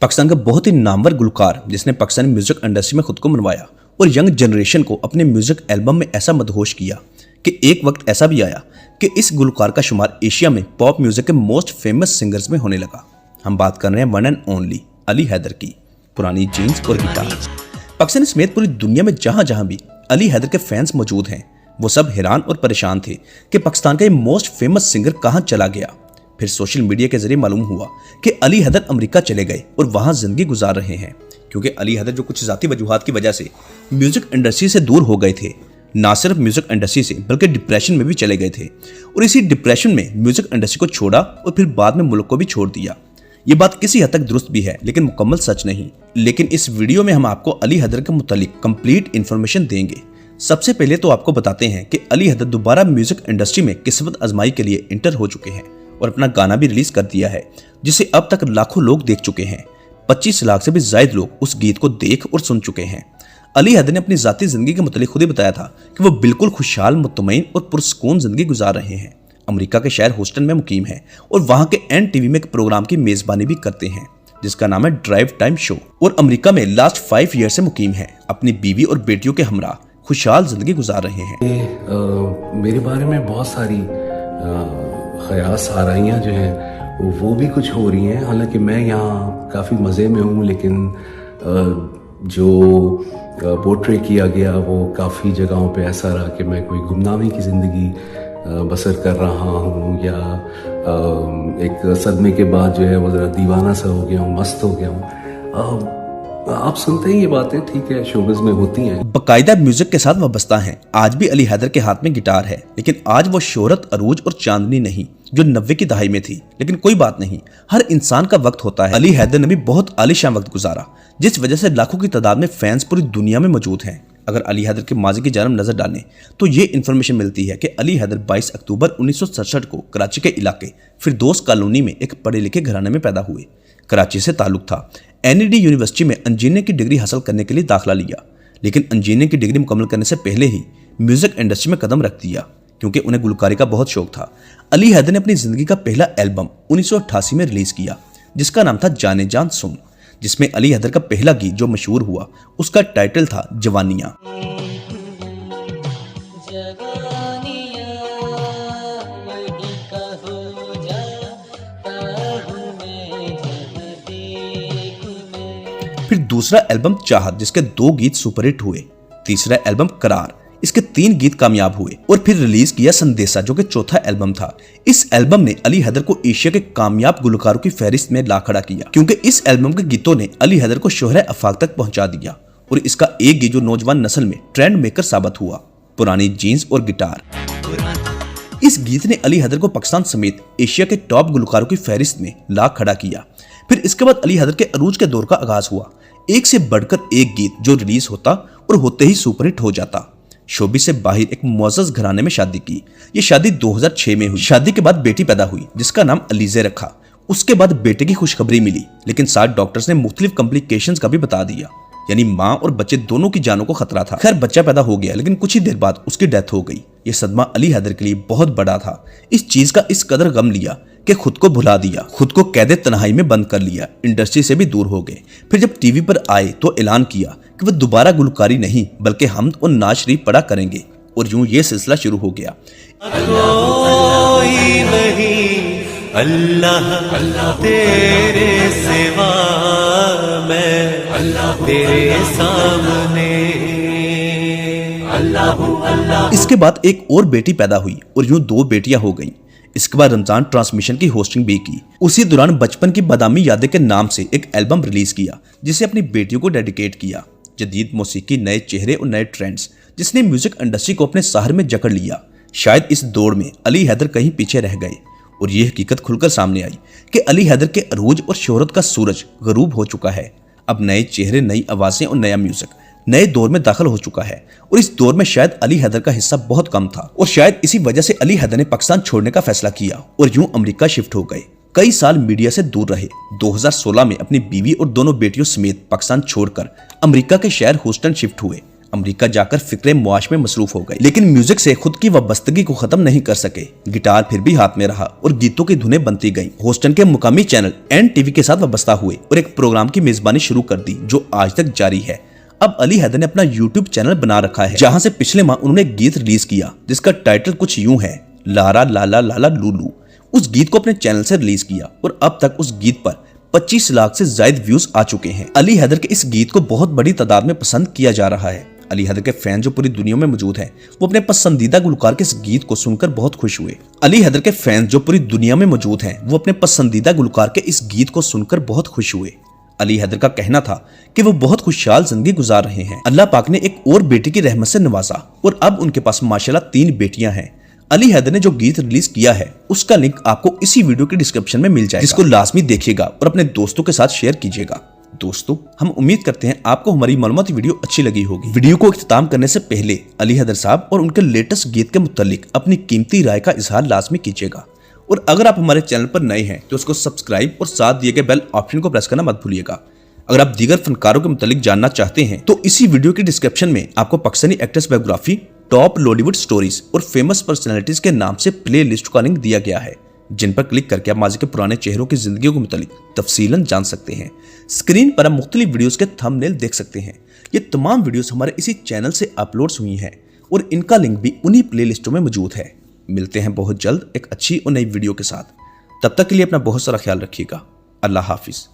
पाकिस्तान का बहुत ही नामवर गुलकार जिसने पाकिस्तानी म्यूजिक इंडस्ट्री में खुद को मनवाया और यंग जनरेशन को अपने म्यूजिक एल्बम में ऐसा मदहोश किया कि एक वक्त ऐसा भी आया कि इस गुलकार का शुमार एशिया में पॉप म्यूजिक के मोस्ट फेमस सिंगर्स में होने लगा। हम बात कर रहे हैं one and only Ali Haider की। पुरानी जीन्स और गिटार। पाकिस्तान समेत पूरी दुनिया में जहां जहां भी अली हैदर के फैंस मौजूद हैं वो सब हैरान और परेशान थे कि पाकिस्तान का ये मोस्ट फेमस सिंगर कहां चला गया। फिर सोशल मीडिया के जरिए मालूम हुआ कि अली हैदर अमेरिका चले गए और वहां जिंदगी गुजार रहे हैं, क्योंकि अली हैदर जो कुछ जाती वजूहात की वजह से म्यूजिक इंडस्ट्री से दूर हो गए थे। ना सिर्फ म्यूजिक इंडस्ट्री से बल्कि डिप्रेशन में भी चले गए थे और इसी डिप्रेशन में म्यूजिक इंडस्ट्री को छोड़ा और फिर बाद में मुल्क को भी छोड़ दिया। ये बात किसी हद तक दुरुस्त भी है लेकिन मुकम्मल सच नहीं। लेकिन इस वीडियो में हम आपको अली हैदर के मुतालिक कंप्लीट इन्फॉर्मेशन देंगे। सबसे पहले तो आपको बताते हैं कि अली हैदर दोबारा म्यूजिक इंडस्ट्री में किस्मत आजमाई के लिए इंटर हो चुके हैं और अपना गाना भी रिलीज कर दिया है जिसे अब तक लाखों लोग देख चुके हैं। 25 लाख से भी ज्यादा लोग उस गीत को देख और सुन चुके हैं। अली हैदर ने अपनी जाती जिंदगी के मुतालिक खुद ही बताया था कि वो बिल्कुल खुशहाल, मुतमईन और पुरसकून जिंदगी गुजार रहे हैं। अमेरिका के शहर ह्यूस्टन में मुकीम है और वहां के NTV में एक प्रोग्राम की मेजबानी भी करते हैं जिसका नाम है ड्राइव टाइम शो। और अमेरिका में लास्ट 5 ईयर से मुकीम है। अपनी बीवी और बेटियों के हमरा खुशहाल जिंदगी गुजार रहे हैं। मेरे बारे में बहुत सारी ख़यास आराइयाँ जो हैं वो भी कुछ हो रही हैं। हालांकि मैं यहाँ काफ़ी मज़े में हूँ, लेकिन जो पोर्ट्रे किया गया वो काफ़ी जगहों पे ऐसा रहा कि मैं कोई गुमनामी की ज़िंदगी बसर कर रहा हूँ या एक सदमे के बाद जो है वो ज़रा दीवाना सा हो गया हूँ, मस्त हो गया हूँ। आप सुनते हैं ये बातें, ठीक है, शोबिज़ में होती हैं। बाकायदा म्यूजिक के साथ वाबस्ता हैं। आज भी अली हैदर के हाथ में गिटार है, लेकिन आज वो शोहरत, अरूज और चांदनी नहीं जो 90 की दहाई में थी। लेकिन कोई बात नहीं, हर इंसान का वक्त होता है। अली हैदर ने भी बहुत आलीशान वक्त गुजारा जिस वजह से लाखों की तादाद में फैंस पूरी दुनिया में मौजूद हैं। अगर अली हैदर के माजी की जानब नजर डालें तो ये इन्फॉर्मेशन मिलती है कि अली हैदर 22 अक्टूबर 1967 को कराची के इलाके फिरदौस कॉलोनी में एक पढ़े लिखे घराने में पैदा हुए। कराची से ताल्लुक था। NED यूनिवर्सिटी में इंजीनियरिंग की डिग्री हासिल करने के लिए दाखिला लिया, लेकिन इंजीनियरिंग की डिग्री मुकम्मल करने से पहले ही म्यूजिक इंडस्ट्री में कदम रख दिया क्योंकि उन्हें गुलकारी का बहुत शौक था। अली हैदर ने अपनी जिंदगी का पहला एल्बम 1988 में रिलीज किया जिसका नाम था जाने जान सुन, जिसमें अली हैदर का पहला गीत जो मशहूर हुआ उसका टाइटल था जवानियां। फिर दूसरा एल्बम चाहत जिसके 2 गीत सुपरहिट हुए। तीसरा एल्बम करार, इसके 3 गीत कामयाब हुए और फिर रिलीज किया संदेशा जो कि चौथा एल्बम था। इस एल्बम ने अली हैदर को एशिया के कामयाब गुलकारों की फहरिस्त में ला खड़ा किया क्योंकि इस एल्बम के गीतों ने अली हैदर को शोहरे आफाक तक पहुंचा दिया। और इसका एक गीत जो नौजवान नस्ल में ट्रेंड मेकर साबित हुआ, पुरानी जीन्स और गिटार। इस गीत ने अली हैदर को पाकिस्तान समेत एशिया के टॉप गुलकारों की फहरिस्त में ला खड़ा किया। फिर इसके बाद अली हैदर के अरूज के दौर का आगाज हुआ। एक से बढ़कर एक गीत जो रिलीज होता और होते ही सुपरहिट हो जाता। शोबी से बाहर एक मुअज़्ज़ज़ घराने में शादी की। ये शादी 2006 में हुई। शादी के बाद बेटी पैदा हुई जिसका नाम अलीज़े रखा। उसके बाद बेटे की खुशखबरी मिली, लेकिन साथ डॉक्टर्स ने मुख्तलिफ कॉम्प्लिकेशंस का भी बता दिया, यानी माँ और बच्चे दोनों की जानों को खतरा था। खैर बच्चा पैदा हो गया, लेकिन कुछ ही देर बाद उसकी डेथ हो गई। ये सदमा अली हैदर के लिए बहुत बड़ा था। इस चीज का इस कदर गम लिया कि खुद को भुला दिया, खुद को कैदे तन्हाई में बंद कर लिया, इंडस्ट्री से भी दूर हो गए। फिर जब टीवी पर आए तो ऐलान किया कि वह दोबारा गुलकारी नहीं बल्कि हमद और नाज शरीफ पढ़ा करेंगे और यूं ये सिलसिला शुरू हो गया। अल्लाह अल्लाह तेरे सिवा मैं अल्लाह तेरे सामने अल्लाह। इसके बाद एक और बेटी पैदा हुई और यूं 2 बेटियां हो गईं। इसके बाद रमजान ट्रांसमिशन की होस्टिंग भी की। उसी दौरान बचपन की बादामी यादें के नाम से एक एल्बम रिलीज किया जिसे अपनी बेटियों को डेडिकेट किया। जदीद मौसीकी, नए चेहरे और नए ट्रेंड्स, जिसने म्यूजिक इंडस्ट्री को अपने सहारे में जकड़ लिया। शायद इस दौड़ में अली हैदर कहीं पीछे रह गए और ये हकीकत खुलकर सामने आई कि अली हैदर के अरूज और शोहरत का सूरज गरूब हो चुका है। अब नए चेहरे, नई आवाजें और नया म्यूजिक नए दौर में दाखिल हो चुका है और इस दौर में शायद अली हैदर का हिस्सा बहुत कम था और शायद इसी वजह से अली हैदर ने पाकिस्तान छोड़ने का फैसला किया और यूं अमेरिका शिफ्ट हो गए। कई साल मीडिया से दूर रहे। 2016 में अपनी बीवी और दोनों बेटियों समेत पाकिस्तान छोड़कर अमेरिका के शहर ह्यूस्टन शिफ्ट हुए। अमेरिका जाकर फिक्रे मुआश में मसरूफ हो गए, लेकिन म्यूजिक से खुद की वाबस्तगी को खत्म नहीं कर सके। गिटार फिर भी हाथ में रहा और गीतों की धुनें बनती गईं। ह्यूस्टन के मुकामी चैनल NTV के साथ वाबस्ता हुए और एक प्रोग्राम की मेजबानी शुरू कर दी जो आज तक जारी है। अब अली हैदर ने अपना YouTube चैनल बना रखा है, जहां से पिछले माह उन्होंने एक गीत रिलीज किया जिसका टाइटल कुछ यूं है, लारा लाला लाला लूलू। उस गीत को अपने चैनल से रिलीज किया और अब तक उस गीत पर 25 लाख से ज्यादा व्यूज आ चुके हैं। अली हैदर के इस गीत को बहुत बड़ी तादाद में पसंद किया जा रहा है। अली हैदर के फैन जो पूरी दुनिया में मौजूद हैं, वो अपने पसंदीदा गुलकार के इस गीत को सुनकर बहुत खुश हुए। अली हैदर के फैन जो पूरी दुनिया में मौजूद हैं, वो अपने पसंदीदा गुलकार के इस गीत को सुनकर बहुत खुश हुए। अली हैदर का कहना था कि वो बहुत खुशहाल जिंदगी गुजार रहे हैं। अल्लाह पाक ने एक और बेटी की रहमत से नवाजा और अब उनके पास माशाल्लाह 3 बेटियां हैं। अली हैदर ने जो गीत रिलीज किया है उसका लिंक आपको इसी वीडियो के डिस्क्रिप्शन में मिल जाएगा, जिसको लाजमी देखिएगा और अपने दोस्तों के साथ शेयर कीजिएगा। दोस्तों, हम उम्मीद करते हैं आपको हमारी मालूमाती वीडियो अच्छी लगी होगी। वीडियो को इख्तिताम करने से पहले अली हैदर साहब और उनके लेटेस्ट गीत के मुतालिक अपनी कीमती राय का इजहार लाजमी कीजिएगा और अगर आप हमारे चैनल पर नए हैं तो उसको सब्सक्राइब और साथ दिए गए बेल ऑप्शन को प्रेस करना मत भूलिएगा। अगर आप दीगर फनकारों के मुतालिक जानना चाहते हैं तो इसी वीडियो के डिस्क्रिप्शन में आपको Pakistani actress biography, top Lollywood stories और फेमस पर्सनैलिटीज के नाम से प्ले लिस्ट का लिंक दिया गया है, जिन पर क्लिक करके आप माजी के पुराने चेहरों की जिंदगी के मुतालिक तफसीलन जान सकते हैं। स्क्रीन पर आप मुख्तलिफ वीडियोस के थंबनेल देख सकते हैं। ये तमाम वीडियोस हमारे इसी चैनल से अपलोड्स हुई हैं और इनका लिंक भी उन्हीं प्ले लिस्टों में मौजूद है। मिलते हैं बहुत जल्द एक अच्छी और नई वीडियो के साथ। तब तक के लिए अपना बहुत सारा ख्याल रखिएगा। अल्लाह हाफिज।